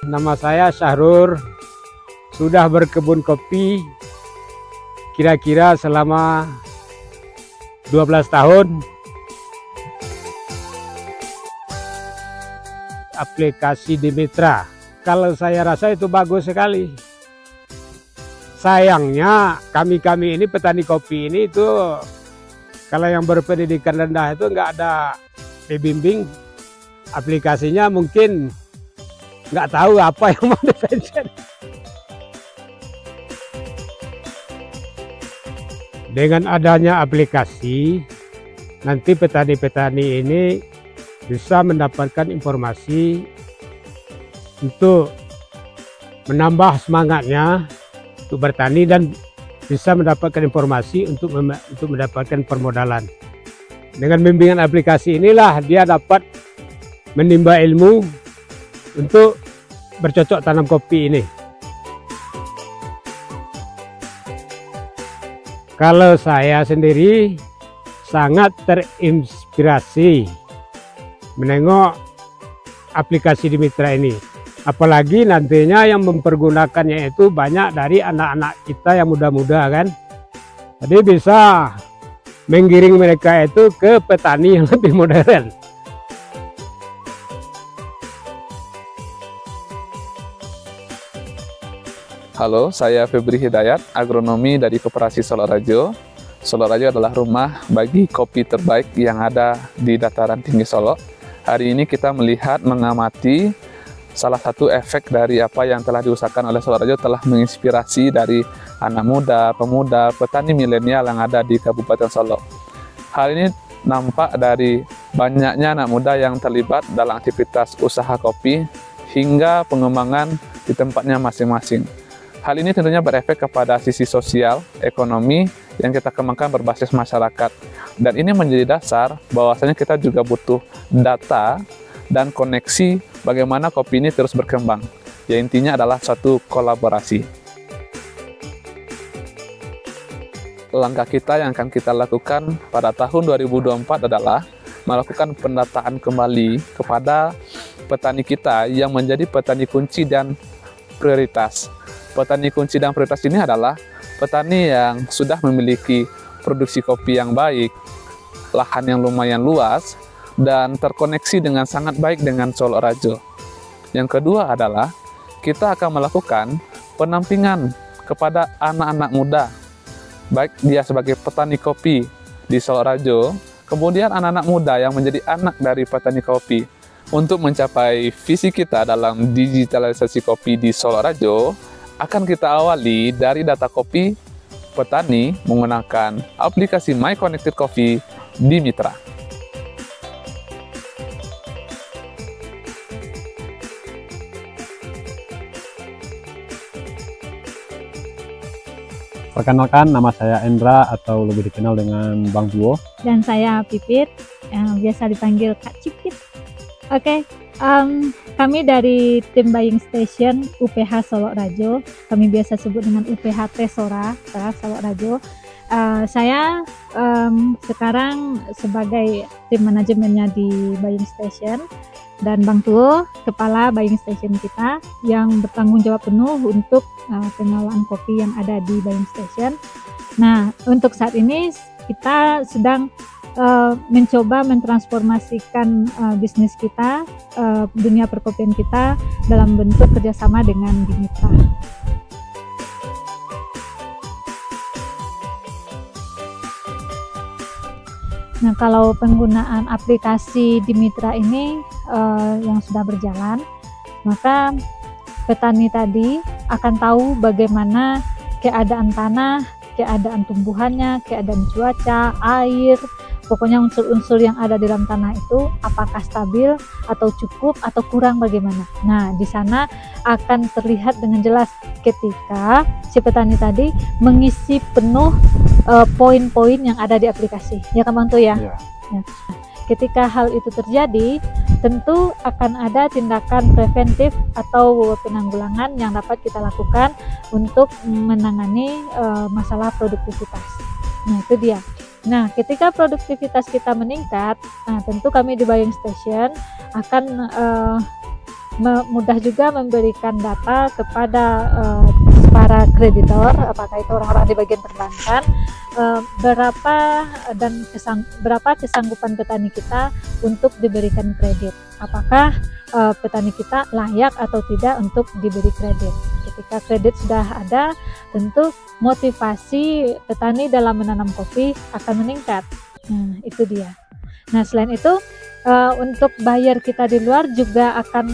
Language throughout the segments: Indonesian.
Nama saya Syahrur, sudah berkebun kopi kira-kira selama 12 tahun. Aplikasi Dimitra, kalau saya rasa itu bagus sekali. Sayangnya kami ini petani kopi ini itu kalau yang berpendidikan rendah itu nggak ada dibimbing. Aplikasinya mungkin nggak tahu apa yang mau dipencet. Dengan adanya aplikasi, nanti petani-petani ini bisa mendapatkan informasi untuk menambah semangatnya untuk bertani dan bisa mendapatkan informasi untuk mendapatkan permodalan. Dengan bimbingan aplikasi inilah dia dapat menimba ilmu untuk bercocok tanam kopi ini. Kalau saya sendiri sangat terinspirasi menengok aplikasi Dimitra ini. Apalagi nantinya yang mempergunakannya itu banyak dari anak-anak kita yang muda-muda kan. Jadi bisa menggiring mereka itu ke petani yang lebih modern. Halo, saya Febri Hidayat, agronomi dari Koperasi Solorajo. Solorajo adalah rumah bagi kopi terbaik yang ada di dataran tinggi Solo. Hari ini kita melihat, mengamati salah satu efek dari apa yang telah diusahakan oleh Solorajo telah menginspirasi dari anak muda, pemuda, petani milenial yang ada di Kabupaten Solo. Hal ini nampak dari banyaknya anak muda yang terlibat dalam aktivitas usaha kopi hingga pengembangan di tempatnya masing-masing. Hal ini tentunya berefek kepada sisi sosial, ekonomi yang kita kembangkan berbasis masyarakat. Dan ini menjadi dasar bahwasanya kita juga butuh data dan koneksi bagaimana kopi ini terus berkembang. Ya, intinya adalah suatu kolaborasi. Langkah kita yang akan kita lakukan pada tahun 2024 adalah melakukan pendataan kembali kepada petani kita yang menjadi petani kunci dan prioritas. Petani kunci dan prioritas ini adalah petani yang sudah memiliki produksi kopi yang baik, lahan yang lumayan luas, dan terkoneksi dengan sangat baik dengan Solorajo. Yang kedua adalah kita akan melakukan penampingan kepada anak-anak muda, baik dia sebagai petani kopi di Solorajo, kemudian anak-anak muda yang menjadi anak dari petani kopi. Untuk mencapai visi kita dalam digitalisasi kopi di Solorajo, akan kita awali dari data kopi petani menggunakan aplikasi My Connected Coffee Dimitra. Perkenalkan, nama saya Endra atau lebih dikenal dengan Bang Duo. Dan saya Pipit, yang biasa dipanggil Kak Cipit. Oke, kami dari tim Buying Station UPH Solorajo, kami biasa sebut dengan UPH Tresora Solorajo. Saya sekarang sebagai tim manajemennya di Buying Station, dan Bang Tuo, kepala Buying Station kita yang bertanggung jawab penuh untuk pengelolaan kopi yang ada di Buying Station. Nah, untuk saat ini kita sedang mencoba mentransformasikan bisnis kita, dunia perkopian kita dalam bentuk kerjasama dengan Dimitra. Nah, kalau penggunaan aplikasi Dimitra ini yang sudah berjalan, maka petani tadi akan tahu bagaimana keadaan tanah, keadaan tumbuhannya, keadaan cuaca, air, pokoknya unsur-unsur yang ada di dalam tanah itu apakah stabil atau cukup atau kurang bagaimana. Nah, di sana akan terlihat dengan jelas ketika si petani tadi mengisi penuh poin-poin yang ada di aplikasi. Ya kan Bang Tu ya? Ya. Ya. Ketika hal itu terjadi, tentu akan ada tindakan preventif atau penanggulangan yang dapat kita lakukan untuk menangani masalah produktivitas. Nah, itu dia. Nah, ketika produktivitas kita meningkat, nah tentu kami di Buying Station akan mudah juga memberikan data kepada para kreditor, apakah itu orang-orang di bagian perbankan, berapa kesanggupan petani kita untuk diberikan kredit, apakah petani kita layak atau tidak untuk diberi kredit. Ketika kredit sudah ada, tentu motivasi petani dalam menanam kopi akan meningkat. Nah, itu dia. Nah, selain itu untuk buyer kita di luar juga akan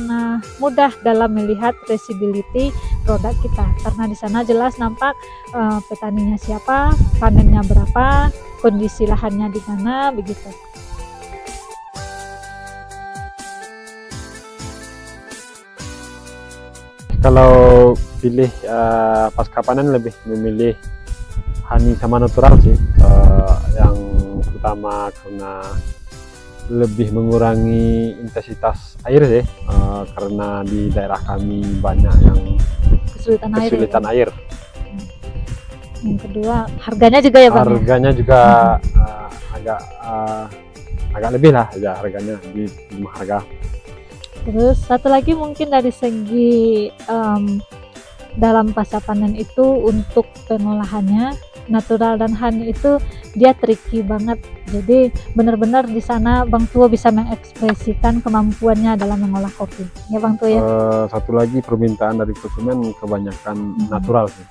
mudah dalam melihat traceability produk kita, karena di sana jelas nampak petaninya siapa, panennya berapa, kondisi lahannya di mana, begitu. Kalau pilih pasca panen lebih memilih honey sama natural sih, yang utama karena lebih mengurangi intensitas air sih, karena di daerah kami banyak yang kesulitan air. Yang kedua, harganya juga ya Bang? Harganya juga agak lebih lah ya, harganya di harga. Terus satu lagi mungkin dari segi dalam pasca panen itu untuk pengolahannya, natural dan honey itu dia tricky banget. Jadi benar-benar di sana Bang Tuo bisa mengekspresikan kemampuannya dalam mengolah kopi. Ya Bang Tuo ya. Satu lagi permintaan dari konsumen kebanyakan natural sih.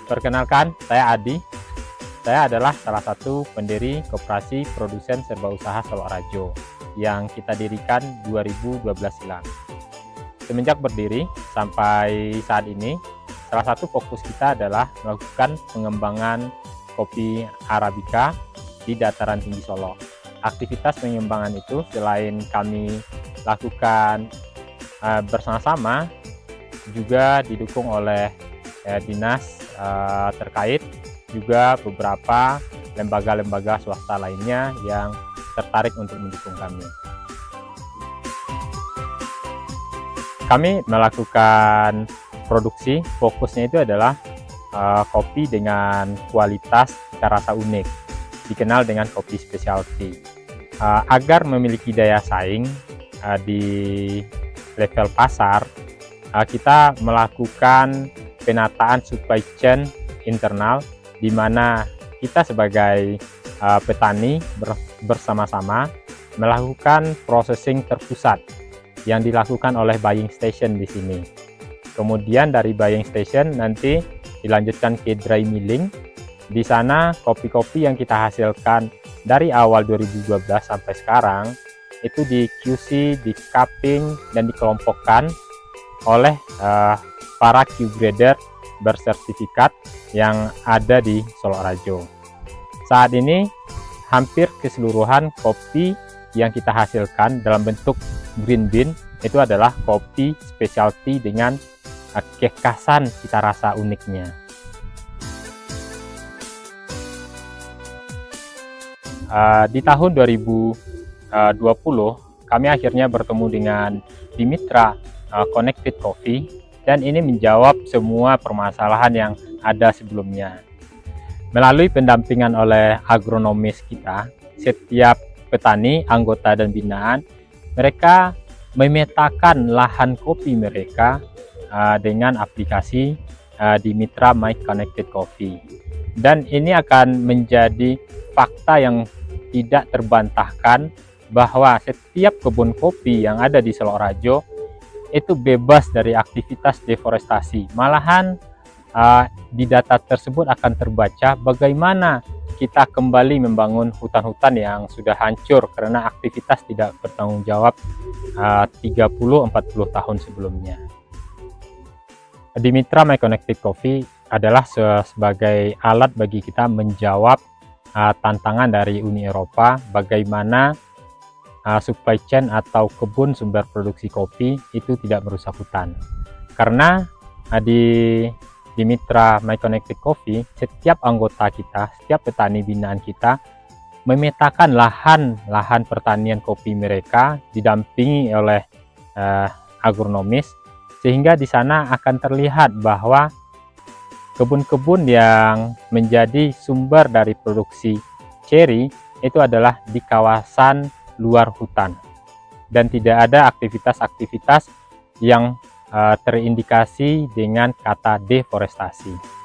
Perkenalkan, saya Adi. Saya adalah salah satu pendiri Koperasi Produsen Serba Usaha Solok Rajo yang kita dirikan 2012 silam. Semenjak berdiri sampai saat ini, salah satu fokus kita adalah melakukan pengembangan kopi Arabica di dataran tinggi Solo. Aktivitas pengembangan itu selain kami lakukan bersama-sama, juga didukung oleh dinas terkait, juga beberapa lembaga-lembaga swasta lainnya yang tertarik untuk mendukung kami. Kami melakukan produksi, fokusnya itu adalah kopi dengan kualitas cita rasa unik, dikenal dengan kopi specialty. Agar memiliki daya saing di level pasar, kita melakukan penataan supply chain internal, di mana kita sebagai petani bersama-sama melakukan processing terpusat yang dilakukan oleh buying station di sini. Kemudian dari buying station nanti dilanjutkan ke dry milling. Di sana kopi-kopi yang kita hasilkan dari awal 2012 sampai sekarang itu di QC, di cupping dan dikelompokkan oleh para Q grader bersertifikat yang ada di Solok Rajo. Saat ini hampir keseluruhan kopi yang kita hasilkan dalam bentuk green bean itu adalah kopi specialty dengan kekhasan cita rasa uniknya. Di tahun 2020 kami akhirnya bertemu dengan Dimitra Connected Coffee, dan ini menjawab semua permasalahan yang ada sebelumnya. Melalui pendampingan oleh agronomis kita, setiap petani, anggota dan binaan, mereka memetakan lahan kopi mereka dengan aplikasi Dimitra My Connected Coffee. Dan ini akan menjadi fakta yang tidak terbantahkan bahwa setiap kebun kopi yang ada di Solok Rajo itu bebas dari aktivitas deforestasi. Malahan di data tersebut akan terbaca bagaimana kita kembali membangun hutan-hutan yang sudah hancur karena aktivitas tidak bertanggung jawab 30-40 tahun sebelumnya. Dimitra My Connected Coffee adalah sebagai alat bagi kita menjawab tantangan dari Uni Eropa bagaimana supply chain atau kebun sumber produksi kopi itu tidak merusak hutan. Karena di Dimitra My Connected Coffee, setiap anggota kita, setiap petani binaan kita memetakan lahan pertanian kopi mereka didampingi oleh agronomis, sehingga di sana akan terlihat bahwa kebun-kebun yang menjadi sumber dari produksi cherry itu adalah di kawasan luar hutan dan tidak ada aktivitas-aktivitas yang terindikasi dengan kata deforestasi.